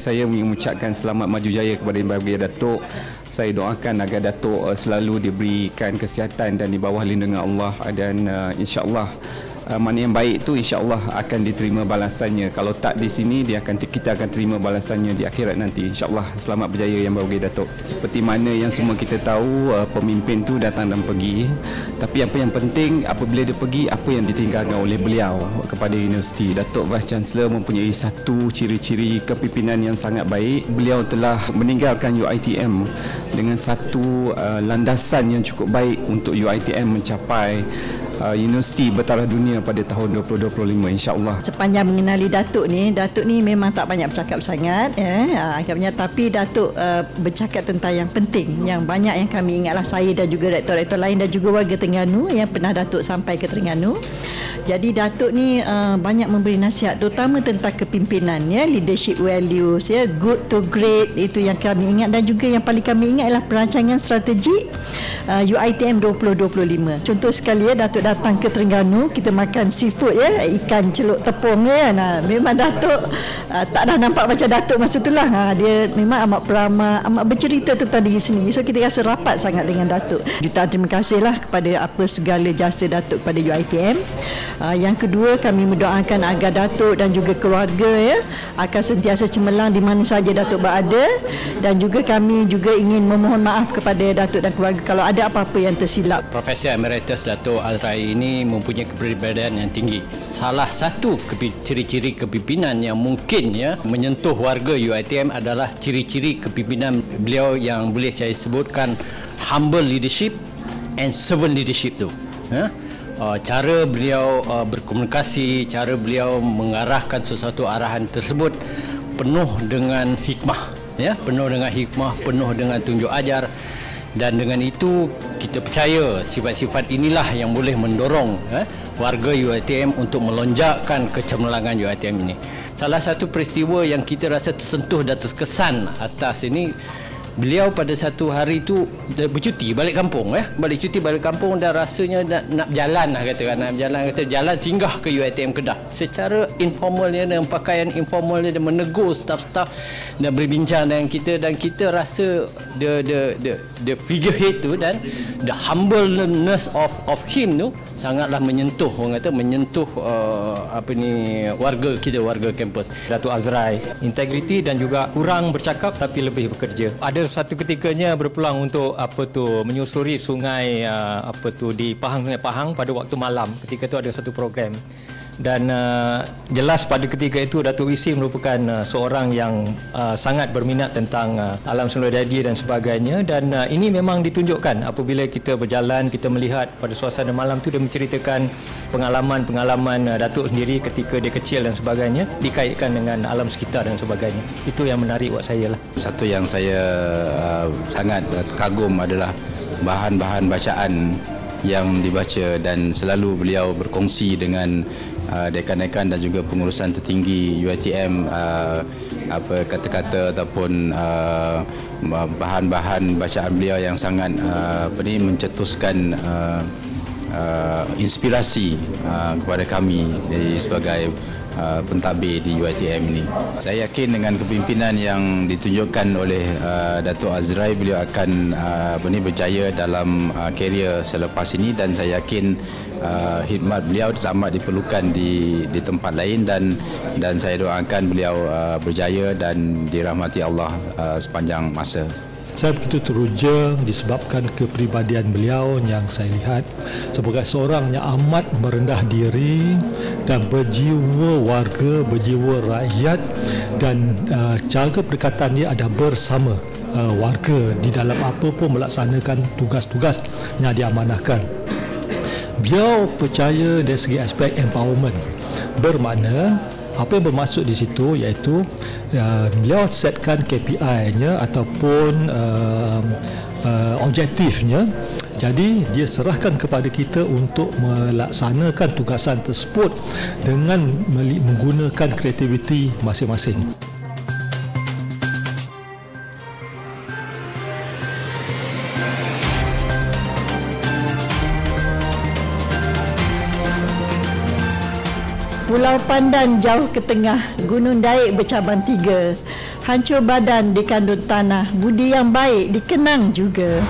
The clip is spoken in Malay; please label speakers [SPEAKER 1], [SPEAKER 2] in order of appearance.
[SPEAKER 1] Saya mengucapkan selamat maju jaya kepada Yang Berbahagia Datuk. Saya doakan agar Datuk selalu diberikan kesihatan dan di bawah lindungan Allah, dan insya-Allah mana yang baik itu insya-Allah akan diterima balasannya. Kalau tak di sini, kita akan terima balasannya di akhirat nanti, insya-Allah. Selamat berjaya Yang Berbahagia Datuk. Seperti mana yang semua kita tahu, pemimpin tu datang dan pergi, tapi apa yang penting apabila dia pergi, apa yang ditinggalkan oleh beliau kepada universiti. Datuk Vice Chancellor mempunyai satu ciri-ciri kepimpinan yang sangat baik. Beliau telah meninggalkan UiTM dengan satu landasan yang cukup baik untuk UiTM mencapai universiti bertaraf dunia pada tahun 2025, insya-Allah.
[SPEAKER 2] Sepanjang mengenali Datuk ni memang tak banyak bercakap sangat, agaknya, tapi Datuk bercakap tentang yang penting, yang banyak yang kami ingatlah, saya dan juga rektor-rektor lain dan juga warga Terengganu yang pernah Datuk sampai ke Terengganu. Jadi Datuk ni banyak memberi nasihat, terutama tentang kepimpinan, leadership values, good to great, itu yang kami ingat. Dan juga yang paling kami ingat adalah perancangan strategi UiTM 2025. Contoh sekali, Datuk datang ke Terengganu, kita makan seafood, ikan celuk tepung, memang Datuk tak dah nampak macam Datuk masa itulah. Dia memang amat peramah, amat bercerita tentang diri sendiri. So kita rasa rapat sangat dengan Datuk. Jutaan terima kasihlah kepada apa segala jasa Datuk pada UiTM. Yang kedua, kami mendoakan agar Datuk dan juga keluarga akan sentiasa cemerlang di mana saja Datuk berada, dan juga kami juga ingin memohon maaf kepada Datuk dan keluarga kalau ada apa-apa yang tersilap.
[SPEAKER 3] Profesor Emeritus Datuk Azrai ini mempunyai kepribadian yang tinggi. Salah satu ciri-ciri kepimpinan yang mungkin menyentuh warga UiTM adalah ciri-ciri kepimpinan beliau yang boleh saya sebutkan humble leadership and servant leadership tu. Cara beliau berkomunikasi, cara beliau mengarahkan sesuatu arahan tersebut penuh dengan hikmah, penuh dengan hikmah, penuh dengan tunjuk ajar. Dan dengan itu kita percaya sifat-sifat inilah yang boleh mendorong warga UiTM untuk melonjakkan kecemerlangan UiTM ini. Salah satu peristiwa yang kita rasa tersentuh dan terkesan atas ini, beliau pada satu hari itu bercuti balik kampung, balik kampung dan rasanya nak berjalan lah, jalan singgah ke UiTM Kedah. Secara informalnya, dengan pakaian informalnya, dia menegur staf-staf dan berbincang dengan kita, dan kita rasa the figurehead tu dan the humbleness of him tu sangatlah menyentuh, orang kata menyentuh warga kita, warga kampus.
[SPEAKER 4] Datuk Azrai integriti dan juga kurang bercakap tapi lebih bekerja. Ada satu ketikanya berpeluang untuk menyusuri sungai di Pahang pada waktu malam. Ketika itu ada satu program, dan jelas pada ketika itu Datuk Wisi merupakan seorang yang sangat berminat tentang alam semula jadi dan sebagainya, dan ini memang ditunjukkan apabila kita berjalan, kita melihat pada suasana malam tu dia menceritakan pengalaman Datuk sendiri ketika dia kecil dan sebagainya, dikaitkan dengan alam sekitar dan sebagainya. Itu yang menarik buat saya lah.
[SPEAKER 5] Satu yang saya sangat kagum adalah bahan-bahan bacaan yang dibaca, dan selalu beliau berkongsi dengan dekan-dekan dan juga pengurusan tertinggi UiTM kata-kata ataupun bahan-bahan bacaan beliau yang sangat mencetuskan inspirasi kepada kami sebagai pentadbir di UiTM ini. Saya yakin dengan kepimpinan yang ditunjukkan oleh Datuk Azrai, beliau akan berjaya dalam karier selepas ini, dan saya yakin khidmat beliau amat diperlukan di tempat lain, dan saya doakan beliau berjaya dan dirahmati Allah sepanjang masa.
[SPEAKER 6] Saya begitu teruja disebabkan kepribadian beliau yang saya lihat sebagai seorang yang amat merendah diri dan berjiwa warga, berjiwa rakyat, dan cara pendekatan dia ada bersama warga di dalam apa pun melaksanakan tugas-tugas yang diamanahkan. Beliau percaya dari segi aspek empowerment, bermakna apa yang bermaksud di situ iaitu beliau setkan KPI-nya ataupun objektifnya. Jadi dia serahkan kepada kita untuk melaksanakan tugasan tersebut dengan menggunakan kreativiti masing-masing.
[SPEAKER 2] Pulau Pandan jauh ke tengah, Gunung Daik bercabang 3. hancur badan dikandung tanah, budi yang baik dikenang juga.